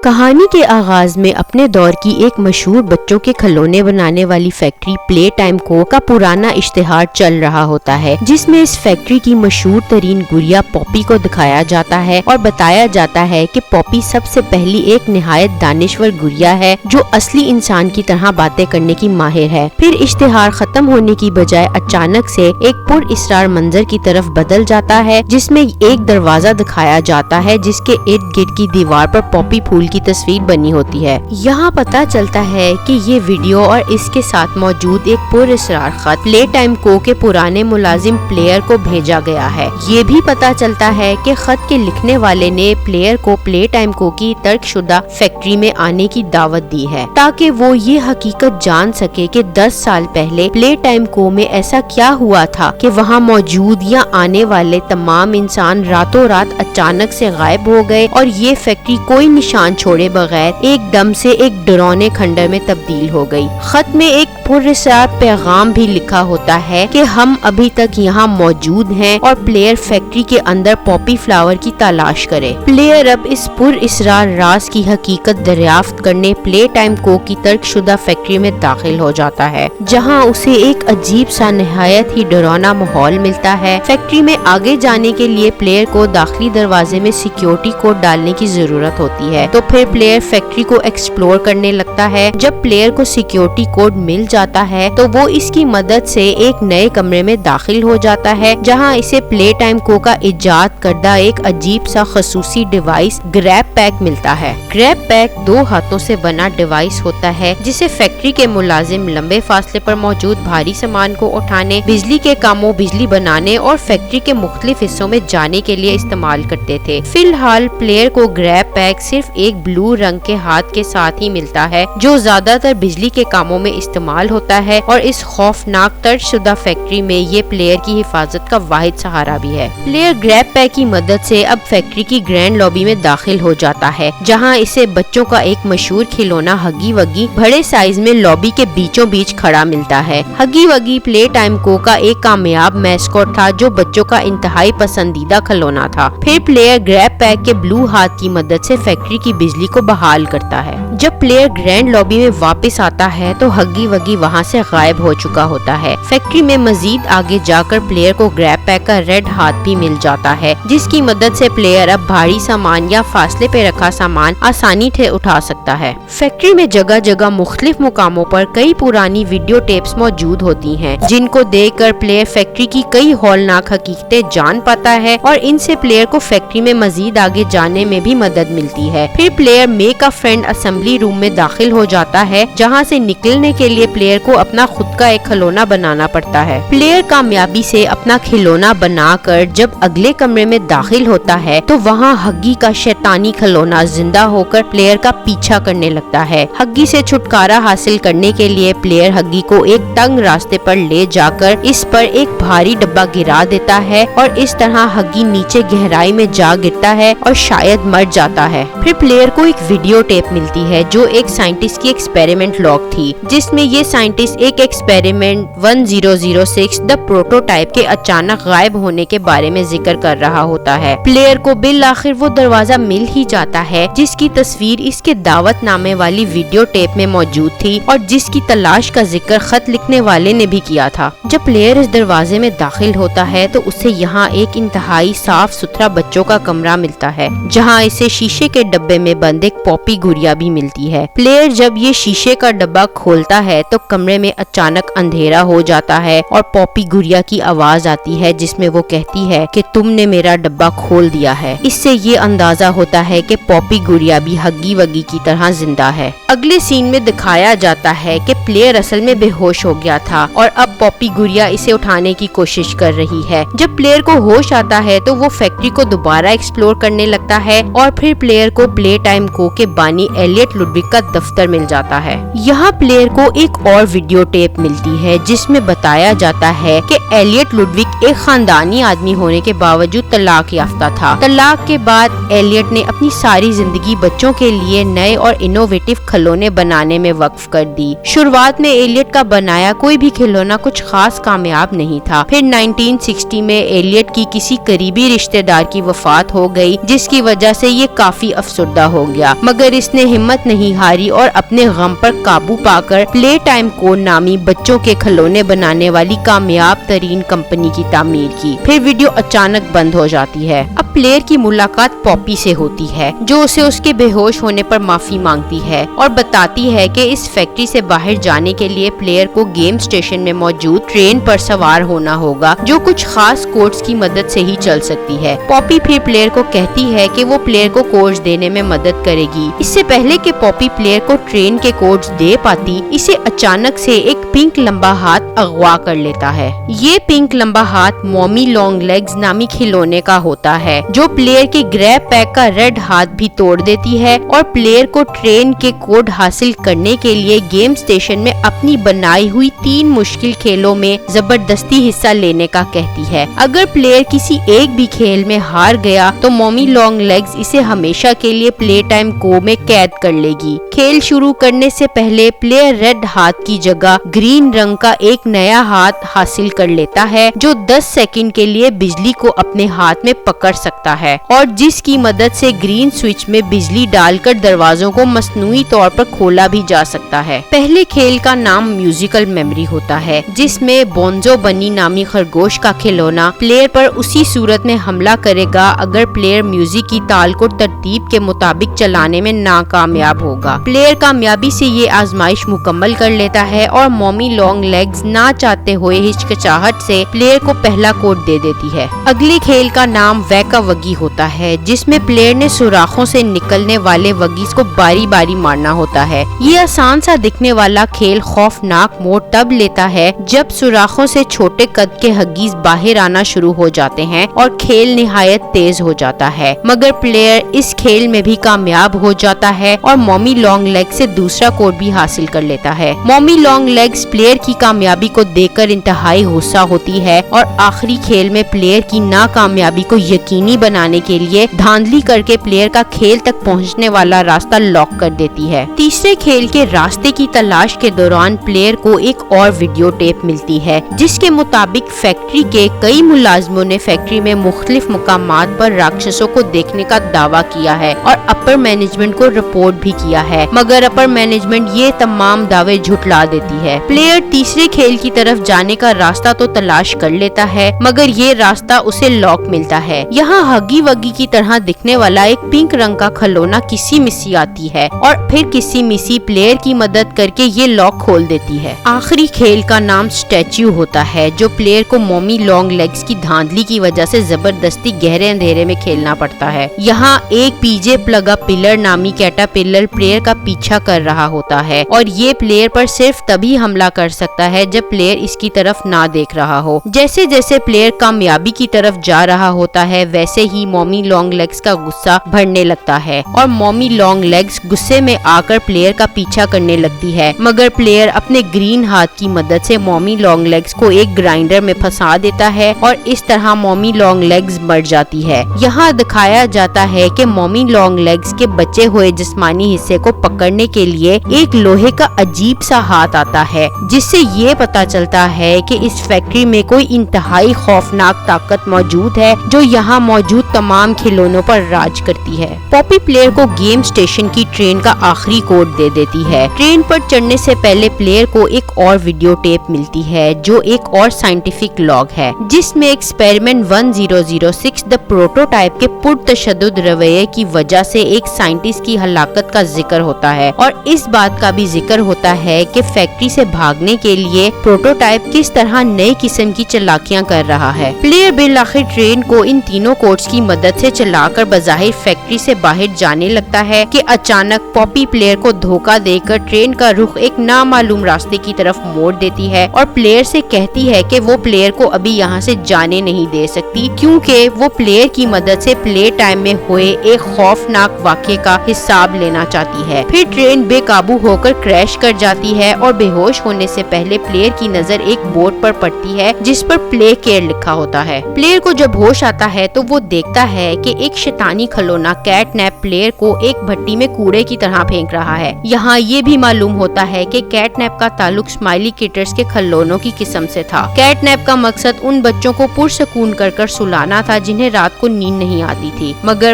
کہانی کے آغاز میں اپنے دور کی ایک مشہور بچوں کے کھلونے بنانے والی فیکٹری پلے ٹائم کو کا پرانا اشتہار چل رہا ہوتا ہے، جس میں اس فیکٹری کی مشہور ترین گڑیا پاپی کو دکھایا جاتا ہے اور بتایا جاتا ہے کہ پاپی سب سے پہلی ایک نہایت دانشور گڑیا ہے جو اصلی انسان کی طرح باتیں کرنے کی ماہر ہے۔ پھر اشتہار ختم ہونے کی بجائے اچانک سے ایک پر اسرار منظر کی طرف بدل جاتا ہے، جس میں ایک دروازہ دکھایا جاتا ہے جس کے ارد گرد کی دیوار پر پاپی پھول کی تصویر بنی ہوتی ہے۔ یہاں پتا چلتا ہے کہ یہ ویڈیو اور اس کے ساتھ موجود ایک پر اسرار خط پلے ٹائم کو کے پرانے ملازم پلیئر کو بھیجا گیا ہے۔ یہ بھی پتا چلتا ہے کہ خط کے لکھنے والے نے پلیئر کو پلے ٹائم کو کی ترک شدہ فیکٹری میں آنے کی دعوت دی ہے تاکہ وہ یہ حقیقت جان سکے کہ 10 سال پہلے پلے ٹائم کو میں ایسا کیا ہوا تھا کہ وہاں موجود یا آنے والے تمام انسان راتوں رات اچانک سے غائب ہو گئے اور یہ فیکٹری کوئی نشان چھوڑے بغیر ایک دم سے ایک ڈراونے کھنڈر میں تبدیل ہو گئی۔ خط میں ایک پراسرار پیغام بھی لکھا ہوتا ہے کہ ہم ابھی تک یہاں موجود ہیں اور پلیئر فیکٹری کے اندر پاپی فلاور کی تلاش کرے۔ پلیئر اب اس پراسرار راز کی حقیقت دریافت کرنے پلے ٹائم کو کی ترک شدہ فیکٹری میں داخل ہو جاتا ہے، جہاں اسے ایک عجیب سا نہایت ہی ڈراونا ماحول ملتا ہے۔ فیکٹری میں آگے جانے کے لیے پلیئر کو داخلی دروازے میں سیکیورٹی کوڈ ڈالنے کی ضرورت ہوتی ہے، تو پھر پلیئر فیکٹری کو ایکسپلور کرنے لگتا ہے۔ جب پلیئر کو سیکیورٹی کوڈ مل جاتا ہے تو وہ اس کی مدد سے ایک نئے کمرے میں داخل ہو جاتا ہے، جہاں اسے پلے ٹائم کو کا ایجاد کردہ ایک عجیب سا خصوصی ڈیوائس گریب پیک ملتا ہے۔ گریب پیک 2 ہاتھوں سے بنا ڈیوائس ہوتا ہے جسے فیکٹری کے ملازم لمبے فاصلے پر موجود بھاری سامان کو اٹھانے، بجلی کے کاموں، بجلی بنانے اور فیکٹری کے مختلف حصوں میں جانے کے لیے استعمال کرتے تھے۔ فی الحال پلیئر کو گریب پیک صرف ایک بلو رنگ کے ہاتھ کے ساتھ ہی ملتا ہے جو زیادہ تر بجلی کے کاموں میں استعمال ہوتا ہے، اور اس خوفناک طرد شدہ فیکٹری میں یہ پلیئر کی حفاظت کا واحد سہارا بھی ہے۔ پلیئر گریب پیک کی مدد سے اب فیکٹری کی گرینڈ لابی میں داخل ہو جاتا ہے، جہاں اسے بچوں کا ایک مشہور کھلونا ہگی وگی بڑے سائز میں لابی کے بیچوں بیچ کھڑا ملتا ہے۔ ہگی وگی پلے ٹائم کو کا ایک کامیاب میسکوٹ تھا جو بچوں کا انتہائی پسندیدہ کھلونا تھا۔ پھر پلیئر گریب پیک کے بلو ہاتھ کی مدد سے فیکٹری کی بجلی کو بحال کرتا ہے۔ جب پلیئر گرینڈ لابی میں واپس آتا ہے تو ہگی وگی وہاں سے غائب ہو چکا ہوتا ہے۔ فیکٹری میں مزید آگے جا کر پلیئر کو گریب پیک کا ریڈ ہاتھ بھی مل جاتا ہے، جس کی مدد سے پلیئر اب بھاری سامان یا فاصلے پہ رکھا سامان آسانی سے اٹھا سکتا ہے۔ فیکٹری میں جگہ جگہ مختلف مقاموں پر کئی پرانی ویڈیو ٹیپس موجود ہوتی ہیں، جن کو دیکھ کر پلیئر فیکٹری کی کئی ہولناک حقیقتیں جان پاتا ہے اور ان سے پلیئر کو فیکٹری میں مزید آگے جانے میں بھی مدد ملتی ہے۔ پھر player make a friend assembly room میں داخل ہو جاتا ہے، جہاں سے نکلنے کے لیے پلیئر کو اپنا خود کا ایک کھلونا بنانا پڑتا ہے۔ پلیئر کامیابی سے اپنا کھلونا بنا کر جب اگلے کمرے میں داخل ہوتا ہے تو وہاں ہگی کا شیطانی کھلونا زندہ ہو کر پلیئر کا پیچھا کرنے لگتا ہے۔ ہگی سے چھٹکارا حاصل کرنے کے لیے پلیئر ہگی کو ایک تنگ راستے پر لے جا کر اس پر ایک بھاری ڈبہ گرا دیتا ہے اور اس طرح ہگی نیچے گہرائی میں جا گرتا ہے اور شاید مر جاتا ہے۔ پھر پلیئر کو ایک ویڈیو ٹیپ ملتی ہے جو ایک سائنٹسٹ کی ایکسپیریمنٹ لاگ تھی، جس میں یہ سائنٹسٹ ایک ایکسپیریمنٹ 1006 دا پروٹوٹائپ کے اچانک غائب ہونے کے بارے میں ذکر کر رہا ہوتا ہے۔ پلیئر کو بالآخر وہ دروازہ مل ہی جاتا ہے جس کی تصویر اس کے دعوت نامے والی ویڈیو ٹیپ میں موجود تھی اور جس کی تلاش کا ذکر خط لکھنے والے نے بھی کیا تھا۔ جب پلیئر اس دروازے میں داخل ہوتا ہے تو اسے یہاں ایک انتہائی صاف ستھرا بچوں کا کمرہ ملتا ہے، جہاں اسے شیشے کے ڈبے میں بند ایک پاپی گڑیا بھی ملتی ہے۔ پلیئر جب یہ شیشے کا ڈبہ کھولتا ہے تو کمرے میں اچانک اندھیرا ہو جاتا ہے اور پاپی گڑیا کی آواز آتی ہے جس میں وہ کہتی ہے کہ تم نے میرا ڈبہ کھول دیا ہے۔ اس سے یہ اندازہ ہوتا ہے کہ پاپی گڑیا بھی ہگی وگی کی طرح زندہ ہے۔ اگلے سین میں دکھایا جاتا ہے کہ پلیئر اصل میں بے ہوش ہو گیا تھا اور اب پاپی گڑیا اسے اٹھانے کی کوشش کر رہی ہے۔ جب پلیئر کو ہوش آتا ہے تو وہ فیکٹری کو دوبارہ ایکسپلور کرنے لگتا ہے اور پھر پلیئر کو پلے ٹائم کو کے بانی ایلیٹ لوڈوگ کا دفتر مل جاتا ہے۔ یہاں پلیئر کو ایک اور ویڈیو ٹیپ ملتی ہے جس میں بتایا جاتا ہے کہ ایلیٹ لوڈوگ ایک خاندانی آدمی ہونے کے باوجود طلاق یافتہ تھا۔ طلاق کے بعد ایلیٹ نے اپنی ساری زندگی بچوں کے لیے نئے اور انوویٹو کھلونے بنانے میں وقف کر دی۔ شروعات میں ایلیٹ کا بنایا کوئی بھی کھلونا کچھ خاص کامیاب نہیں تھا۔ پھر 1960 میں ایلیٹ کی کسی قریبی رشتہ دار کی وفات ہو گئی، جس کی وجہ سے یہ کافی افسردہ ہو گیا، مگر اس نے ہمت نہیں ہاری اور اپنے غم پر قابو پا کر پلے ٹائم کو نامی بچوں کے کھلونے بنانے والی کامیاب ترین کمپنی کی تعمیر کی۔ پھر ویڈیو اچانک بند ہو جاتی ہے۔ اب پلیئر کی ملاقات پاپی سے ہوتی ہے، جو اسے اس کے بے ہوش ہونے پر معافی مانگتی ہے اور بتاتی ہے کہ اس فیکٹری سے باہر جانے کے لیے پلیئر کو گیم اسٹیشن میں موجود ٹرین پر سوار ہونا ہوگا، جو کچھ خاص کوڈز کی مدد سے ہی چل سکتی ہے۔ پاپی پھر پلیئر کو کہتی ہے کہ وہ پلیئر کو کوڈز دینے میں مدد کرے گی۔ اس سے پہلے کہ پاپی پلیئر کو ٹرین کے کوڈز دے پاتی، اسے اچانک سے ایک پنک لمبا ہاتھ اغوا کر لیتا ہے۔ یہ پنک لمبا ہاتھ مومی لانگ لیگز نامی کھلونے کا ہوتا ہے، جو پلیئر کے گریب پیک کا ریڈ ہاتھ بھی توڑ دیتی ہے اور پلیئر کو ٹرین کے کوڈ حاصل کرنے کے لیے گیم اسٹیشن میں اپنی بنائی ہوئی 3 مشکل کھیلوں میں زبردستی حصہ لینے کا کہتی ہے۔ اگر پلیئر کسی ایک بھی کھیل میں ہار گیا تو مومی لانگ لیگز اسے ہمیشہ کے لیے پلے ٹائم کو میں قید کر لے گی۔ کھیل شروع کرنے سے پہلے پلیئر ریڈ ہاتھ کی جگہ گرین رنگ کا ایک نیا ہاتھ حاصل کر لیتا ہے، جو 10 سیکنڈ کے لیے بجلی کو اپنے ہاتھ میں پکڑ سکتا ہے اور جس کی مدد سے گرین سوئچ میں بجلی ڈال کر دروازوں کو مصنوعی طور پر کھولا بھی جا سکتا ہے۔ پہلے کھیل کا نام میوزیکل میموری ہوتا ہے، جس میں بونزو بنی نامی خرگوش کا کھلونا پلیئر پر اسی صورت میں حملہ کرے گا اگر پلیئر میوزک کی تال کو ترتیب کے مطابق چلانے میں ناکامیاب ہوگا۔ پلیئر کامیابی سے یہ آزمائش مکمل کر لیتا ہے اور مومی لانگ لیگز نہ چاہتے ہوئے ہچکچاہٹ سے پلیئر کو پہلا کوڈ دے دیتی ہے۔ اگلے کھیل کا نام ویکا وگی ہوتا ہے، جس میں پلیئر نے سوراخوں سے نکلنے والے وگیز کو باری باری مارنا ہوتا ہے۔ یہ آسان سا دکھنے والا کھیل خوفناک موڑ تب لیتا ہے جب سوراخوں سے چھوٹے قد کے ہگیز باہر آنا شروع ہو جاتے ہیں اور کھیل نہایت تیز ہو جاتا ہے، مگر پلیئر اس کھیل میں بھی کامیاب ہو جاتا ہے اور مومی لانگ لیگ سے دوسرا کوڈ بھی حاصل کر لیتا ہے۔ مومی لانگ لیگز پلیئر کی کامیابی کو دیکھ کر انتہائی غصہ ہوتی ہے اور آخری کھیل میں پلیئر کی ناکامیابی کو یقینی بنانے کے لیے دھاندلی کر کے پلیئر کا کھیل تک پہنچنے والا راستہ لاک کر دیتی ہے۔ تیسرے کھیل کے راستے کی تلاش کے دوران پلیئر کو ایک اور ویڈیو ٹیپ ملتی ہے، جس کے مطابق فیکٹری کے کئی ملازموں نے فیکٹری میں مختلف مقامات پر راکشسوں کو دیکھنے کا دعویٰ کیا ہے اور اپر مینجمنٹ کو رپورٹ بھی کیا ہے، مگر اپر مینجمنٹ یہ تمام دعوے جھٹلا دیتی ہے۔ پلیئر تیسرے کھیل کی طرف جانے کا راستہ تو تلاش کر لیتا ہے، مگر یہ راستہ اسے لاک ملتا ہے۔ یہاں ہگی وگی کی طرح دکھنے والا ایک پنک رنگ کا کھلونا کسی مسی آتی ہے اور پھر کسی مسی پلیئر کی مدد کر کے یہ لاک کھول دیتی ہے۔ آخری کھیل کا نام اسٹیچو ہوتا ہے، جو پلیئر کو مومی لانگ لیگز کی دھاندلی کی وجہ سے زبردستی گہرے اندھیرے میں کھیلنا پڑتا ہے۔ یہاں ایک پی جے پلگا پلر نامی کیٹاپلر پلیئر کا پیچھا کر رہا ہوتا ہے اور یہ پلیئر پر صرف تبھی حملہ کر سکتا ہے جب پلیئر اس کی طرف نہ دیکھ رہا ہو۔ جیسے جیسے پلیئر کامیابی کی طرف جا رہا ہوتا ہے، ویسے ہی مومی لانگ لیگز کا غصہ بڑھنے لگتا ہے اور مومی لانگ لیگز غصے میں آ کر پلیئر کا پیچھا کرنے لگتی ہے، مگر پلیئر اپنے گرین ہاتھ کی مدد سے مومی لانگ لیگز کو ایک گرائنڈر میں پھنسا دیتا ہے اور اس طرح مومی لانگ لیگز مر جاتی ہے۔ یہاں دکھایا جاتا ہے کہ مومی لانگ لیگز کے بچے ہوئے جسمانی حصے کو پکڑنے کے لیے ایک لوہے کا عجیب سا ہاتھ آتا ہے، جس سے یہ پتا چلتا ہے کہ اس فیکٹری میں کوئی انتہائی خوفناک طاقت موجود ہے جو یہاں موجود تمام کھلونوں پر راج کرتی ہے۔ پاپی پلیئر کو گیم اسٹیشن کی ٹرین کا آخری کوڈ دے دیتی ہے۔ ٹرین پر چڑھنے سے پہلے پلیئر کو ایک اور ویڈیو ٹیپ ملتی ہے، جو ایک اور سائنٹیفک لاگ ہے، جس میں ایکسپیریمنٹ 1006 دا پروٹوٹائپ کے پرتشدد رویے کی وجہ سے ایک سائنٹسٹ کی ہلاکت کا ذکر ہوتا ہے اور اس بات کا بھی ذکر ہوتا ہے کہ فیکٹری سے بھاگنے کے لیے پروٹوٹائپ کس طرح نئی قسم کی چالاکیاں کر رہا ہے۔ پلیئر بالآخر ٹرین کو ان تینوں کوڈز کی مدد سے چلا کر بظاہر فیکٹری سے باہر جانے لگتا ہے کہ اچانک پاپی پلیئر کو دھوکہ دے کر ٹرین کا رخ ایک نامعلوم راستے کی طرف موڑ دیتی ہے اور پلیئر سے کہتی ہے کہ وہ پلیئر کو ابھی یہاں سے جانے نہیں دے سکتی، کیونکہ وہ پلیئر کی مدد سے پلے ٹائم میں ہوئے ایک خوفناک واقعے کا حساب لینا چاہتی ہے۔ پھر ٹرین بے قابو ہو کر کریش کر جاتی ہے اور بے ہوش ہونے سے پہلے پلیئر کی نظر ایک بورڈ پر پڑتی ہے جس پر پلے کیئر لکھا ہوتا ہے۔ پلیئر کو جب ہوش آتا ہے تو وہ دیکھتا ہے کہ ایک شیطانی کھلونا کیٹ نیپ پلیئر کو ایک بھٹی میں کوڑے کی طرح پھینک رہا ہے۔ یہاں یہ بھی معلوم ہوتا ہے کہ کیٹ نیپ کا تعلق اسمائلی کٹرز کے کھلونوں کی قسم سے تھا۔ کیٹ نیپ کا مقصد ان بچوں کو پرسکون کر کر سلانا تھا جنہیں رات کو نیند نہیں آتی تھی، مگر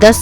10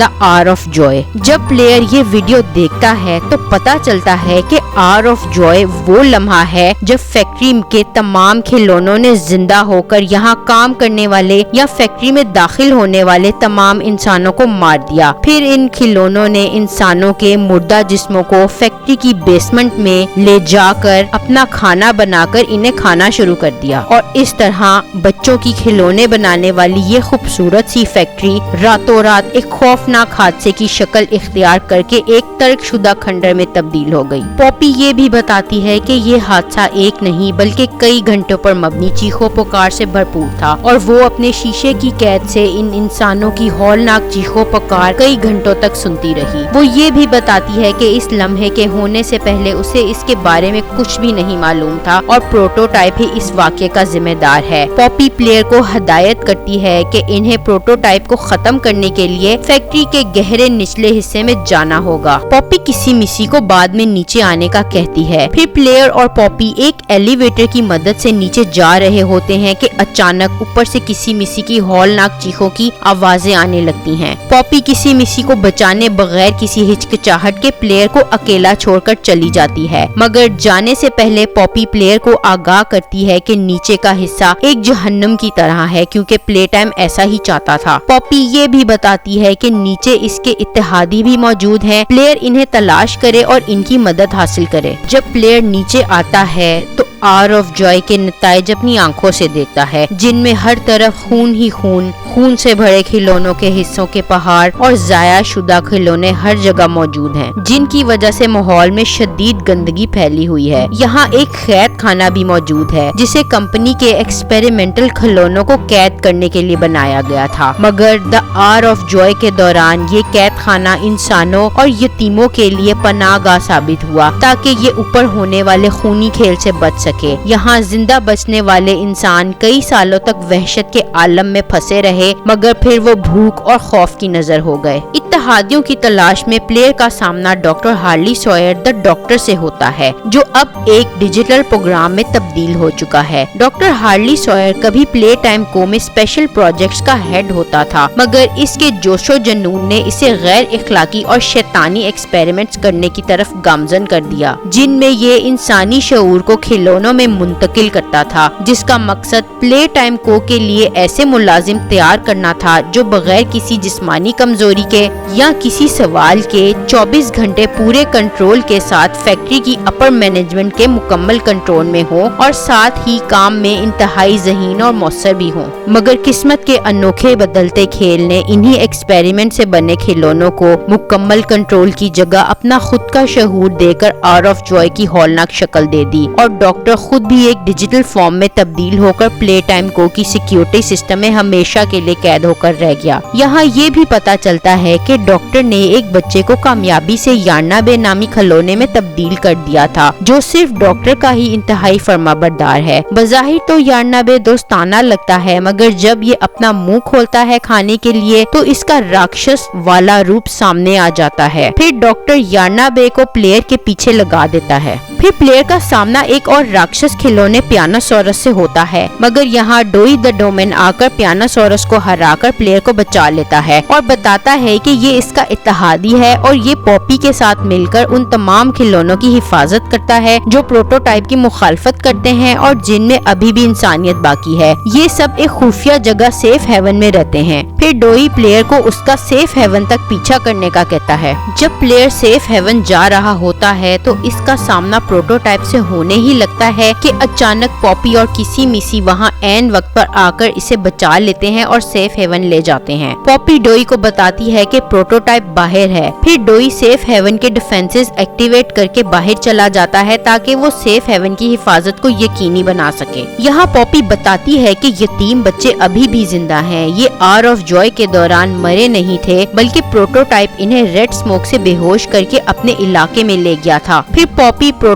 دا آر آف جوائے۔ جب پلیئر یہ ویڈیو دیکھتا ہے تو پتا چلتا ہے کہ آر آف جوائے وہ لمحہ ہے جب فیکٹری کے تمام کھلونوں نے زندہ ہو کر یہاں کام کرنے والے یا فیکٹری میں داخل ہونے والے تمام انسانوں کو مار دیا۔ پھر ان کھلونوں نے انسانوں کے مردہ جسموں کو فیکٹری کی بیسمنٹ میں لے جا کر اپنا کھانا بنا کر انہیں کھانا شروع کر دیا، اور اس طرح بچوں کی کھلونے بنانے والی یہ خوبصورت سی فیکٹری راتوں رات ایک خوفناک حادثے کی شکل اختیار کر کے ایک ترک شدہ کھنڈر میں تبدیل ہو گئی۔ پاپی یہ بھی بتاتی ہے کہ یہ حادثہ ایک نہیں بلکہ کئی گھنٹوں پر مبنی چیخوں پکار سے بھرپور تھا، اور وہ اپنے شیشے کی قید سے ان انسانوں کی ہولناک چیخوں پکار کئی گھنٹوں تک سنتی رہی۔ وہ یہ بھی بتاتی ہے کہ اس لمحے کے ہونے سے پہلے اسے اس کے بارے میں کچھ بھی نہیں معلوم تھا، اور پروٹوٹائپ ہی اس واقعے کا ذمہ دار ہے۔ پاپی پلیئر کو ہدایت کرتی ہے کہ انہیں پروٹوٹائپ کو ختم کرنے کے لیے فیکٹری کے گہرے نچلے حصے میں جانا ہوگا۔ پاپی کسی مسی کو بعد میں نیچے آنے کا کہتی ہے۔ پھر پلیئر اور پاپی ایک ایلیویٹر کی مدد سے نیچے جا رہے ہوتے ہیں کہ اچانک اوپر سے کسی مسی کی ہولناک چیخوں کی آوازیں آنے لگتی ہیں۔ پاپی کسی مسی کو بچانے بغیر کسی ہچکچاہٹ کے پلیئر کو اکیلا چھوڑ کر چلی جاتی ہے، مگر جانے سے پہلے پاپی پلیئر کو آگاہ کرتی ہے کہ نیچے کا حصہ ایک جہنم کی طرح ہے، کیونکہ پلے ٹائم ایسا ہی چاہتا تھا۔ پاپی یہ بھی بتاتی ہے کہ نیچے اس کے اتحادی بھی موجود ہیں، پلیئر انہیں تلاش کرے اور ان کی مدد حاصل کرے۔ جب پلیئر نیچے آتا ہے تو آر آف جوائے کے نتائج اپنی آنکھوں سے دیکھتا ہے، جن میں ہر طرف خون ہی خون سے بھرے کھلونوں کے حصوں کے پہاڑ اور ضائع شدہ کھلونے ہر جگہ موجود ہیں، جن کی وجہ سے ماحول میں شدید گندگی پھیلی ہوئی ہے۔ یہاں ایک قید خانہ بھی موجود ہے جسے کمپنی کے ایکسپیریمنٹل کھلونوں کو قید کرنے کے لیے بنایا گیا تھا، مگر دا آر آف جوائے کے دوران یہ قید خانہ انسانوں اور یتیموں کے لیے پناہ گاہ ثابت ہوا تاکہ یہ اوپر ہونے والے خونی کھیل سے بچ سکے۔ یہاں زندہ بچنے والے انسان کئی سالوں تک وحشت کے عالم میں پھنسے رہے، مگر پھر وہ بھوک اور خوف کی نظر ہو گئے۔ اتحادیوں کی تلاش میں پلیئر کا سامنا ڈاکٹر ہارلی سوئر دا ڈاکٹر سے ہوتا ہے، جو اب ایک ڈیجیٹل پروگرام میں تبدیل ہو چکا ہے۔ ڈاکٹر ہارلی سوئر کبھی پلے ٹائم کو میں اسپیشل پروجیکٹس کا ہیڈ ہوتا تھا، مگر اس کے جوش و جنون نے اسے غیر اخلاقی اور شیطانی ایکسپیریمنٹس کرنے کی طرف گامزن کر دیا، جن میں یہ انسانی شعور کو کھلونوں میں منتقل کرتا تھا، جس کا مقصد پلے ٹائم کو کے لیے ایسے ملازم تیار کرنا تھا جو بغیر کسی جسمانی کمزوری کے یا کسی سوال کے 24 گھنٹے پورے کنٹرول کے ساتھ فیکٹری کی اپر مینجمنٹ کے مکمل کنٹرول میں ہوں اور ساتھ ہی کام میں انتہائی ذہین اور مؤثر بھی ہوں۔ مگر قسمت کے انوکھے بدلتے کھیل نے انہی ایکسپیریمنٹ سے بنے کھلونوں کو مکمل کنٹرول کی جگہ اپنا خود کا شعور دے کر آر آف جوائے کی ہولناک شکل دے دی، اور ڈاکٹر خود بھی ایک ڈیجیٹل فارم میں تبدیل ہو کر پلے ٹائم کو کی سیکیورٹی سسٹم میں ہمیشہ کے لیے قید ہو کر رہ گیا۔ یہاں یہ بھی پتا چلتا ہے کہ ڈاکٹر نے ایک بچے کو کامیابی سے یارنا بے نامی کھلونے میں تبدیل کر دیا تھا، جو صرف ڈاکٹر کا ہی انتہائی فرمانبردار ہے۔ بظاہر تو یارنا بے دوستانہ لگتا ہے، مگر جب یہ اپنا منہ کھولتا ہے کھانے کے لیے تو اس کا راکشس والا روپ سامنے آ جاتا ہے۔ پھر ڈاکٹر یارنا بے کو پلیئر کے پیچھے لگا دیتا ہے۔ پھر پلیئر کا سامنا ایک اور راکشس کھلونے پیانوسورس سے ہوتا ہے، مگر یہاں ڈوئی دا ڈومین آ کر پیانوسورس کو ہرا کر پلیئر کو بچا لیتا ہے اور بتاتا ہے کہ یہ اس کا اتحادی ہے اور یہ پاپی کے ساتھ مل کر ان تمام کھلونوں کی حفاظت کرتا ہے جو پروٹوٹائپ کی مخالفت کرتے ہیں اور جن میں ابھی بھی انسانیت باقی ہے۔ یہ سب ایک خفیہ جگہ سیف ہیون میں رہتے ہیں۔ پھر ڈوئی پلیئر کو اس کا سیف ہیون تک پیچھا کرنے کا کہتا ہے۔ جب پلیئر سیف ہیون جا رہا ہوتا ہے تو اس کا سامنا پروٹوٹائپ سے ہونے ہی لگتا ہے کہ اچانک پاپی اور کسی میسی وہاں عین وقت پر آ کر اسے بچا لیتے ہیں اور سیف ہیون لے جاتے ہیں۔ پاپی ڈوئی کو بتاتی ہے کہ پروٹوٹائپ باہر ہے۔ پھر ڈوئی سیف ہیون کے ڈیفنسز ایکٹیویٹ کر کے باہر چلا جاتا ہے تاکہ وہ سیف ہیون کی حفاظت کو یقینی بنا سکے۔ یہاں پاپی بتاتی ہے کہ یتیم بچے ابھی بھی زندہ ہیں، یہ آر آف جوائے کے دوران مرے نہیں تھے، بلکہ پروٹوٹائپ انہیں ریڈ اسموک سے بے ہوش کر کے اپنے علاقے میں لے گیا تھا۔ پھر پاپی